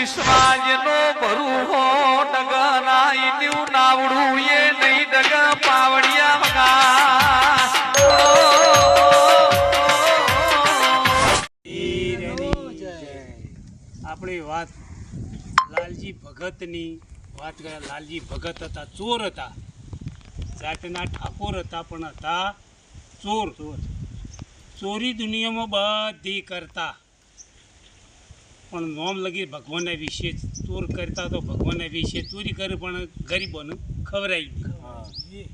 વિશ્વાજનો ભરું હો ડગના ઈન્યું નાવડું એ નહીં ડગ પાવડિયા વગા આપણી વાત લાલજી ભગતની વાત કરીએ. લાલજી ભગત હતા, ચોર હતા, જાતના ઠાકોર હતા, પણ હતા ચોર. ચોરી દુનિયામાં બધી કરતા, પણ નોમ લગી ભગવાનના વિશે ચોર કરતા તો ભગવાનના વિશે ચોરી કરે, પણ ગરીબોને ખવડાવી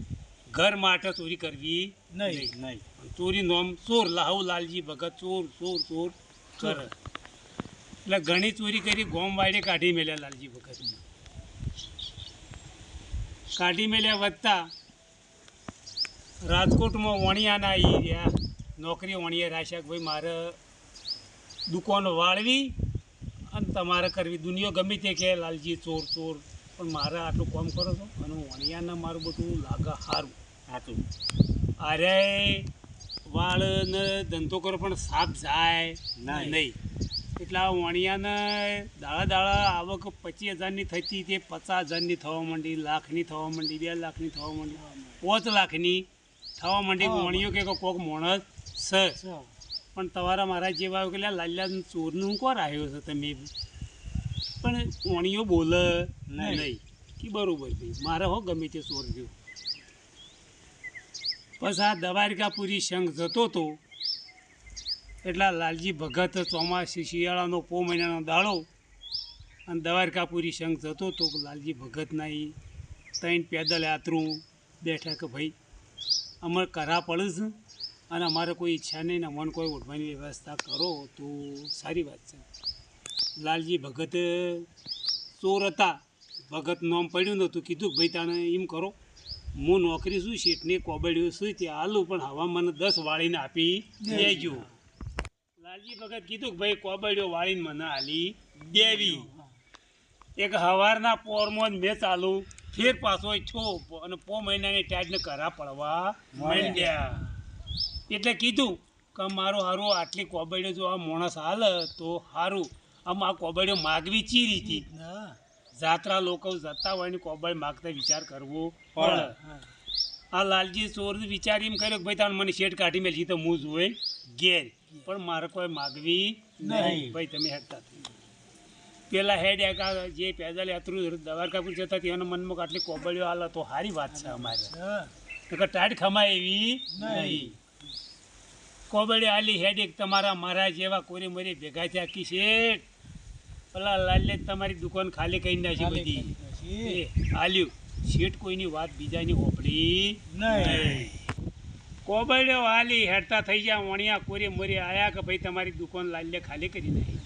ઘર માટે ચોરી કરવી નહીં. ચોરી નોમ ચોર. લાહુ લાલજી ભગત ચોર ચોર ચોર કરે. એટલે ઘણી ચોરી કરી, ગોમ વાડે કાઢી મેલ્યા લાલજી ભગત. કાઢી મેલ્યા વધતા રાજકોટમાં વણિયાના આવી રહ્યા. નોકરી વણિયા રાખ્યા કે ભાઈ મારે દુકાનો વાળવી અને તમારે કરવી. દુનિયા ગમે તે કહે લાલજી ચોર ચોર, પણ મારે આટલું કામ કરો છો અને વણિયાને મારું બધું લાગે સારું સાચું. અરે વાળને ધંધો કરો પણ સાપ જાય નહીં. એટલે આ વણિયાને દાડા આવક 25,000ની થતી તે 50,000ની થવા માંડી, લાખની થવા માંડી, 2 લાખની થવા માંડી, 5 લાખની થવા માંડી. વણિયો કે કોક માણસ છે, પણ તમારા મારા જેવા કે લાલ્યા ચોરનું કોણ આવ્યો છે તમે, પણ વણિયો બોલે નહીં કે બરાબર ભાઈ મારે હો ગમે તે ચોર ગયો. બસ આ દ્વારકાપુરી સંઘ જતો હતો. એટલા લાલજી ભગત ચોમાસી શિયાળાનો પો મહિનાનો દાડો અને દ્વારકાપુરી સંઘ જતો હતો. લાલજી ભગતના એ 3 પેદલ યાત્રું બેઠા કે ભાઈ અમારે કરા પડે છે અને અમારે કોઈ ઈચ્છા નહીં ને અમને કોઈ ઉઠવાની વ્યવસ્થા કરો તો સારી વાત છે. લાલજી ભગત ચોર હતા, ભગત નામ પડ્યું નહોતું. કીધું કે ભાઈ તાણે એમ કરો, હું નોકરી શું શેઠની કોબડીઓ શું ત્યાં હાલું, પણ હવા મને 10 વાળીને આપી દેજો. લાલજી ભગત કીધું કે ભાઈ કોબડીઓ વાળીને મને હાલી દેવી. એક હવારના પોરમાં જ મેં ચાલુ ફેર પાછો છો અને 4 મહિનાની ટાઈટને કરા પડવા માંડ્યા. એટલે કીધું કે મારું સારું આટલી કોબડીઓ જો આ માણસ હાલે તો સારું. આમ આ કોબડીઓ માગવી ચી રીતે? જાત્રા લોકો જતા હોય ને કોબડી માગતા વિચાર કરવો પડે. આ લાલજી ચોર વિચાર એમ કર્યો કે ભાઈ તાણ મને શેઠ કાઢી મેલી તો હું જોઈ ઘેર, પણ મારે કોઈ માગવી નહીં. ભાઈ તમે હેડતા પેલા હેડ જે પેદલ યાત્રુ દ્વારકાપુર જતા તેના મનમાં આટલી કોબડીઓ હાલે તો સારી વાત છે. અમારે ટાઈટ ખમાય એવી નહીં. કોબડીઓ હાલી હેડ એક તમારા મારા જેવા કોરી મરી ભેગા થયા કે શેઠ પેલા લાલે તમારી દુકાન ખાલી કરી નાખી બધી હાલ્યું. શેઠ કોઈની વાત બીજાની હોપડી નહીં. કોબડીઓ હાલી હેડતા થઈ ગયા. વણિયા કોરી મરી આયા કે ભાઈ તમારી દુકાન લાલે ખાલી કરી નાખી.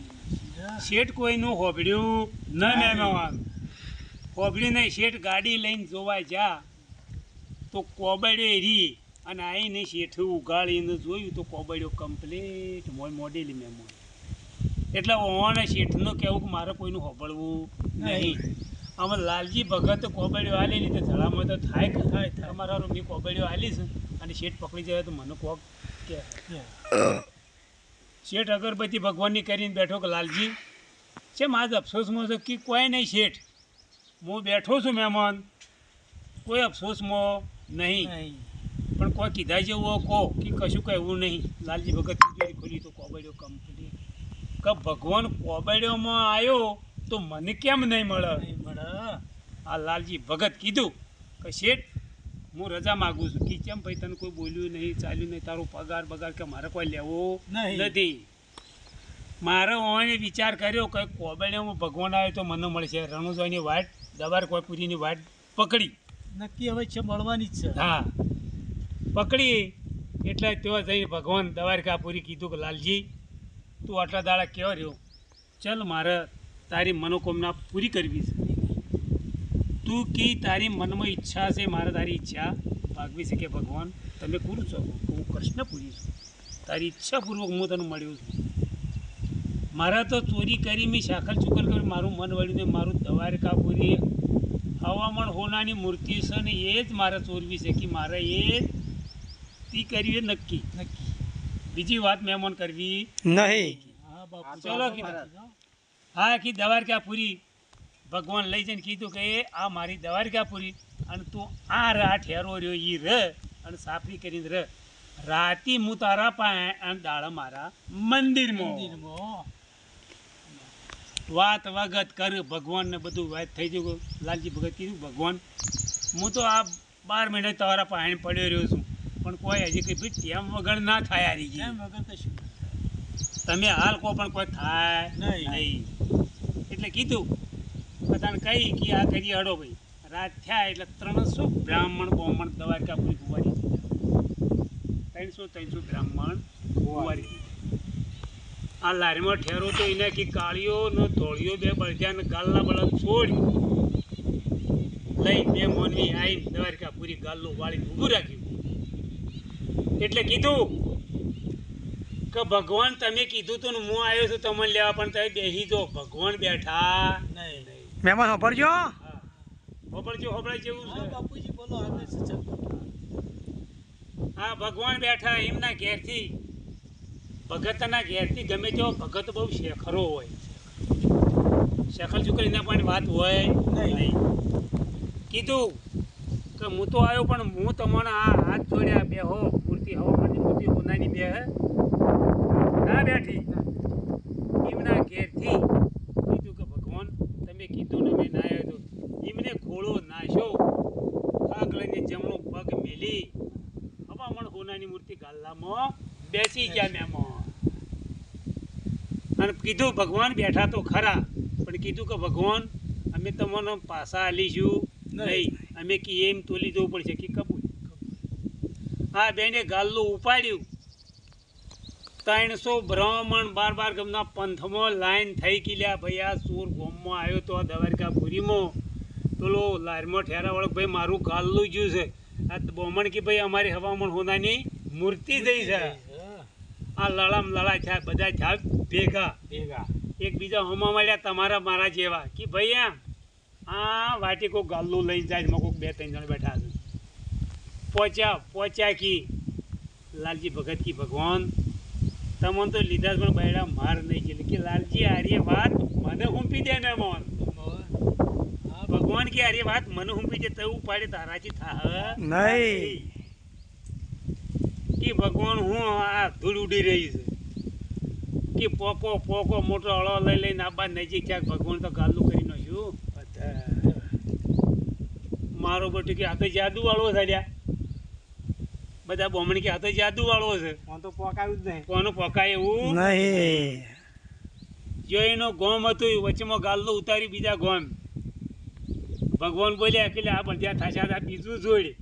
શેઠ કોઈનું હોભળ્યું ન મહેમાન હોભળ્યું નહીં. શેઠ ગાડી લઈને જોવા જા તો કોબડીઓ રી અને આવીને શેઠ ઉગાડીને જોયું તો કોબડીઓ કમ્પ્લીટ મોડેલી મહેમાન. એટલે ઓને શેઠનું કહેવું કે મારે કોઈનું હોભળવું નહીં. આમાં લાલજી ભગત કોબડીઓ હાલી લીધે ધડામાં તો થાય કે થાય તમારા મેં કોબડીઓ હાલી છે અને શેઠ પકડી જાય તો મને કોક કે શેઠ અગરબત્તી ભગવાનની કરીને બેઠો કે લાલજી છે આજ અફસોસમાં છે કે કોઈ નહીં શેઠ, હું બેઠો છું મહેમાન, કોઈ અફસોસમાં નહીં, પણ કોઈ કીધા જેવું કહો કે કશું કહેવું નહીં. લાલજી ભગત તિજોરી ખોલી તો કોબડીઓ કમ્પ્લીટ. કે ભગવાન કોબડીઓમાં આવ્યો તો મને કેમ નહીં મળે? આ લાલજી ભગત કીધું કે શેઠ હું રજા માગું છું. કે કેમ ભાઈ તને કોઈ બોલ્યું નહીં, ચાલ્યું નહીં, તારો પગાર બગાર કે મારે કોઈ લેવો નથી. મારે ઓને વિચાર કર્યો કે કોબડીઓમાં ભગવાન આવે તો મને મળશે. રણુજાની વાટ દ્વારકાપુરીની વાટ પકડી નક્કી હવે છે મળવાની જ છે. હા પકડી. એટલે ત્યાં જઈને ભગવાન દ્વારકાપુરી કીધું કે લાલજી તું આટલા દાડા કેવો રહ્યો, ચાલ મારે તારી મનોકામના પૂરી કરવી છે. તું કી તારી મનમાં ઈચ્છા છે, મારે તારી ઈચ્છા ભાગવી છે. કે ભગવાન તમે પૂરું છો, હું કૃષ્ણપુરી છું, તારી ઈચ્છાપૂર્વક હું તને મળ્યો છું. મારા તો ચોરી કરી મેં શાખર ચુકર કરી મારું મન વળ્યું ને મારું દ્વારકાપુરી હવામાન હોનાની મૂર્તિ છે ને એ જ મારે ચોરવી છે. કે મારે એ તી કરવી નક્કી. બીજી વાત મહેમાન કરવી નહીં. ચલો હા કી દ્વારકાપુરી ભગવાન લઈ જઈને કીધું કે એ આ મારી દ્વારકાપુરી અને તું આ રા ઠેરો રહ્યો ઈ ર અને સાફરી કરીને ર રાતી હું તારા પાસે અને દાડા મારા મંદિરમાં મંદિરમાં. વાત વગત કર ભગવાનને બધું વાત થઈ ગયું. લાલજી ભગત કીધું ભગવાન હું તો આ 12 મહિને તમારા પાસે પડ્યો રહ્યો છું પણ કોઈ હજી કંઈ ભાઈ ટેમ વગર ના થાય હારી એમ વગર કશું તમે હાલ કહો પણ કોઈ થાય નહીં. નહીં એટલે કીધું બધાને કહી કે આ કરી હડો ભાઈ રાત થયા એટલે 300 બ્રાહ્મણ બોમણ દ્વારકાપુરી કુંવારી દીધા 300 બ્રાહ્મણ કુંવારી આ લારીમાં ઠેરો તો એને કે કાળીઓ ને ધોળીઓ બે બળજા ને ગાલના બળદ છોડી લઈ બે મોનવી આવીને દ્વારકાપુરી ગાલ્લું વાળી ઊભું રાખ્યું એટલે કીધું કે ભગવાન તમે કીધું તું ને હું આવ્યો છું તમને લેવા પણ તમે બેસી જો ભગવાન બેઠા નહીં નહીં. મહેમાન સાંભળજો હોબળાય જેવું હા છે બાપુજી બોલો આગળ શું છે? હા ભગવાન બેઠા એમના ઘેરથી ભગતના ઘેરથી ગમે તેવો ભગત બહુ શેખરો હોય શેખર છોકરીના પણ વાત હોય નહીં કીધું કે હું તો આવ્યો પણ હું તમને આ હાથ જોડ્યા બે હો મૂર્તિ હવામાનની મૂર્તિ હોનાની બે ના બેઠી એમના ઘેરથી કીધું કે ભગવાન તમે કીધું ને મેં ના આવ્યો તો એમને ખોળો નાશ્યો ખાક લઈને જમણો પગ મેલી હવામણ હોનાની મૂર્તિ ગાલ્લામાં બેસી ગયા મહેમાન અને કીધું ભગવાન બેઠા તો ખરા પણ કીધું કે ભગવાન અમે તમને પાછા આલીશું નહીં અમે કે એમ તોલી જવું પડશે કે કબૂલ હા બેને ગાલ્લું ઉપાડ્યું 300 બ્રાહ્મણ 12 ગામના પંથમાં લાઈન થઈ ગયેલા ભાઈ આ ચોર ગોમમાં આવ્યો તો દ્વારકાપુરીમાં પેલો લારીમાં ઠેરાવાળો ભાઈ મારું ગાલ્લું જ્યું છે આ બોમણ કે ભાઈ અમારી હવામણ હોનાની મૂર્તિ જઈ છે આ લડામ લડા થયા બધા થયા ભેગા એકબીજા હોમા મળ્યા તમારા મારા જેવા કે ભાઈ એમ આ વાટી કોઈક ગાલ્લું લઈને જાય કોઈક 2-3 જણ બેઠા છે પહોંચ્યા કી લાલજી ભગત કી ભગવાન તમને તો લીધા જ પણ બૈડા માર નહીં છે કે લાલજી આર્ય વાત મને હુંપી દે ને મોન ભગવાન કે આર્ય વાત મને હુંપી દે તો ઉપાડે તારાથી થા નહીં કે ભગવાન હું આ ધૂળ ઉડી રહી છે કે પોકો મોટો હળો લઈ લઈને આબા નજીક ક્યાંક ભગવાન તો ગાલ્લું કરી નાખ્યું મારો બટુ કે આ તો જાદુ વાળો છે બધા બોમણી કે આ તો જાદુ વાળો છે તો પોકાયું જ નહીં કોનું પોકાય એવું નહીં જો એનો ગોમ હતું વચ્ચેમાં ગાલ્લું ઉતારી બીજા ગોમ ભગવાન બોલ્યા કે આ બધા થાશા આ બીજું જોડે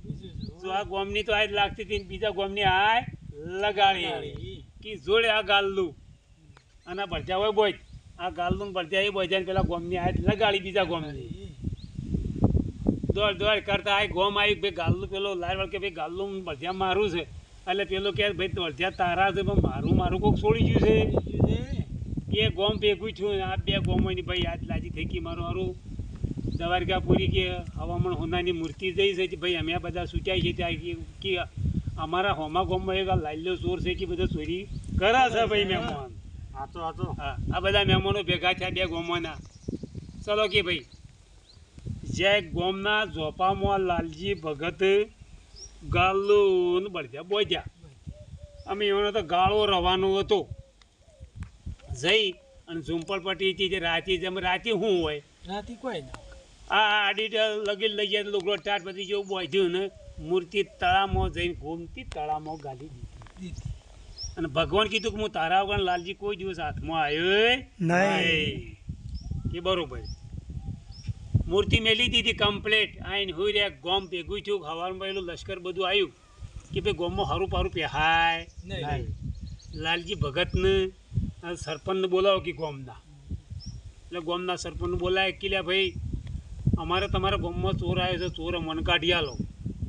તો આ ગોમની તો આજ લાગતી હતી ને બીજા ગોમની આ લગાડી કે જોડે આ ગાલ્લું અને આ ભરજા હોય બોજ આ ગાલ્લું ભરજા એ બોજાને પેલા ગોમની આજ લગાડી બીજા ગોમની દોડ કરતા આ ગોમ આવી ભાઈ ગાલ્લું પેલો લાલ કે ભાઈ ગાલ્લું ભરજા મારું છે એટલે પેલો કે ભાઈ ભરજા તારા છે પણ મારું કોઈક છોડી ગયું છે એ ગોમ ભેગું છું આ બે ગોમોની ભાઈ આજ લાજી થઈ ગઈ મારું દ્વારકાપુરી કે હવામણ હોનાની મૂર્તિ જઈ છે કે ભાઈ અમે આ બધા છૂટ્યા છીએ ત્યાં કે અમારા હોમા ગોમમાં એક લાલ્યો ચોર છે કે બધા ચોરી કરા છે ભાઈ મહેમાન હા આ બધા મહેમાનો ભેગા થયા બે ગોમોના ચલો કે ભાઈ જય ગોમના ઝોપામાં લાલજી ભગત ગાલ્લું બળજા બોજ્યા અમે એનો તો ગાળો રવાનો હતો જઈ અને ઝુંપડપટ્ટી જે રાતે રાતે શું હોય રાતી કોઈ ના આ આડી લગી લઈ જાય લુગડો ટાટ બધી જેવું બોધ્યું ને મૂર્તિ તળામાં જઈને ઘૂમતી તળામાં ગાલી દીધી અને ભગવાન કીધું કે હું તારા વગર લાલજી કોઈ દિવસ હાથમાં આવ્યો નહીં કે બરોબર મૂર્તિ મેલી દીધી કમ્પ્લેટ આઈને હોય રે ગોમ ભેગું થયું હવાનું પહેલું લશ્કર બધું આવ્યું કે ભાઈ ગોમમાં હારું પારું પહેહાય નહીં. લાલજી ભગતને સરપંચને બોલાવો કે ગોમના એટલે ગોમના સરપંચને બોલાય કે લે ભાઈ અમારે તમારા ગામમાં ચોર આવ્યો છે ચોર મન કાઢી આલો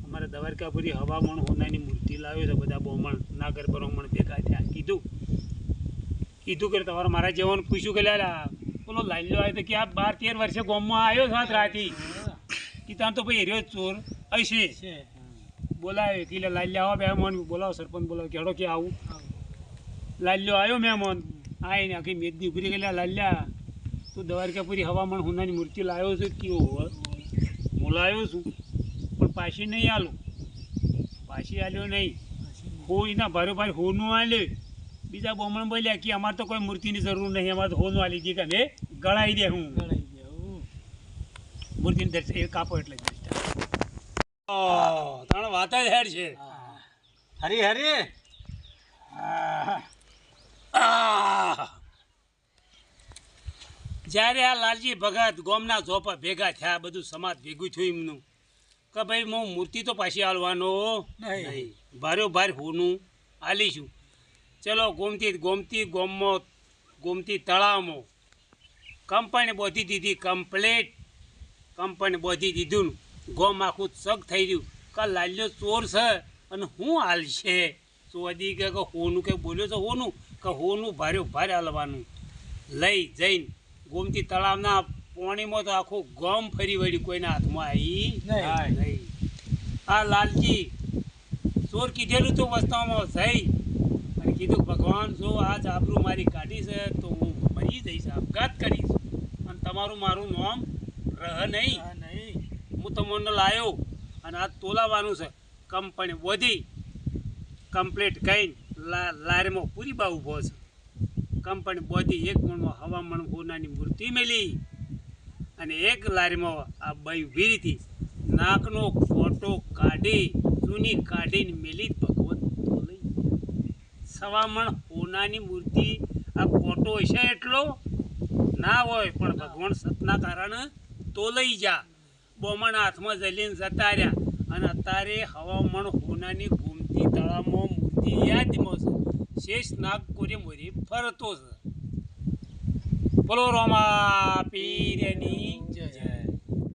અમારે દ્વારકાપુરી હવામણ હોનાની મૂર્તિ લાવ્યો છે બધા બોમણ નાગર બ્રાહ્મણ ભેગા થયા કીધું કે તમારે મારા જેવાનું પૂછ્યું કે લ્યા બોલો લાલ્યો આવ્યો તો કે આ 12-13 વર્ષે ગામમાં આવ્યો સાત રાતી કે ત્યાં તો ભાઈ એરિયો ચોર હશે છે બોલાવે કે લાલ્યા આવો મહેમાન બોલાવો સરપંચ બોલાવો કે હડો કે આવું લાલ્યો આવ્યો મહેમાન આવીને આખી મેદની ઉભરી ગયેલા લાલ્યા તો તું દ્વારકાપુરી હવામાન હોનાની મૂર્તિ લાવ્યો છે કેવો હોય હું લાવ્યો છું પણ પાછી નહીં આલું પાછી આલ્યો નહીં હો એના ભારે હોનું આલ્યો બીજા બોમણ બોલ્યા કે અમારે તો કોઈ મૂર્તિની જરૂર નહીં અમારે તો હોનું આલી દી કે મેં ગળાઈ દે હું ગળાઈ ગયા મૂર્તિની દર્શન એ કાપો એટલે તાણ વાત જ હેડ છે હરી હરી જ્યારે આ લાલજી ભગત ગોમના ઝોપા ભેગા થયા બધું સમાજ ભેગું થયું એમનું કે ભાઈ હું મૂર્તિ તો પાછી આલવાનો નહીં ભાર્યો ભાર હોનું આલીશું ચલો ગોમતી ગોમમાં ગોમતી તળાવમાં કંપની બોધી દીધી કમ્પ્લેટ કંપની બોધી દીધું ને ગોમ આખું સગ થઈ રહ્યું કે લાલ્યો ચોર છે અને હું હાલશે ચોદી કે હોનું કે બોલ્યો છે હોનું કે હોનું ભાર્યો ભારે હાલવાનું લઈ જઈને ગોમતી તળાવના પાણીમાં તો આખું ગોમ ફરી વળ્યું કોઈના હાથમાં આવી નહીં આ લાલજી ચોર કીધેલું તો વસ્તામાં જઈ અને કીધું ભગવાન જો આજ આબરૂ મારી કાઢી છે તો હું મરી જઈશ આપઘાત કરીશ અને તમારું મારું નામ રહ નહીં હું તમને લાવ્યો અને આ તોલાવાનું છે કંપની વધી કમ્પ્લીટ કહીને લારીમાં પૂરી બા ઊભો છે કંપની બધી એક મણમાં હવામણ હોનાની મૂર્તિ મેલી અને એક લારીમાં આ બાઈ ઊભી હતી નાકનો ફોટો કાઢી જૂની કાઢીને મેલી ભગવત તો લઈ સવામણ હોનાની મૂર્તિ આ ફોટો હશે એટલો ના હોય પણ ભગવાન સતના કારણે તો લઈ જા બોમણ હાથમાં જલીને જતા રહ્યા અને અત્યારે હવામણ હોનાની ગોમતી તળાવમાં મૂર્તિ યાદમાં છે શેષ નાગ કોરે મોરે ફરતો છે બોલો રોમા પીરે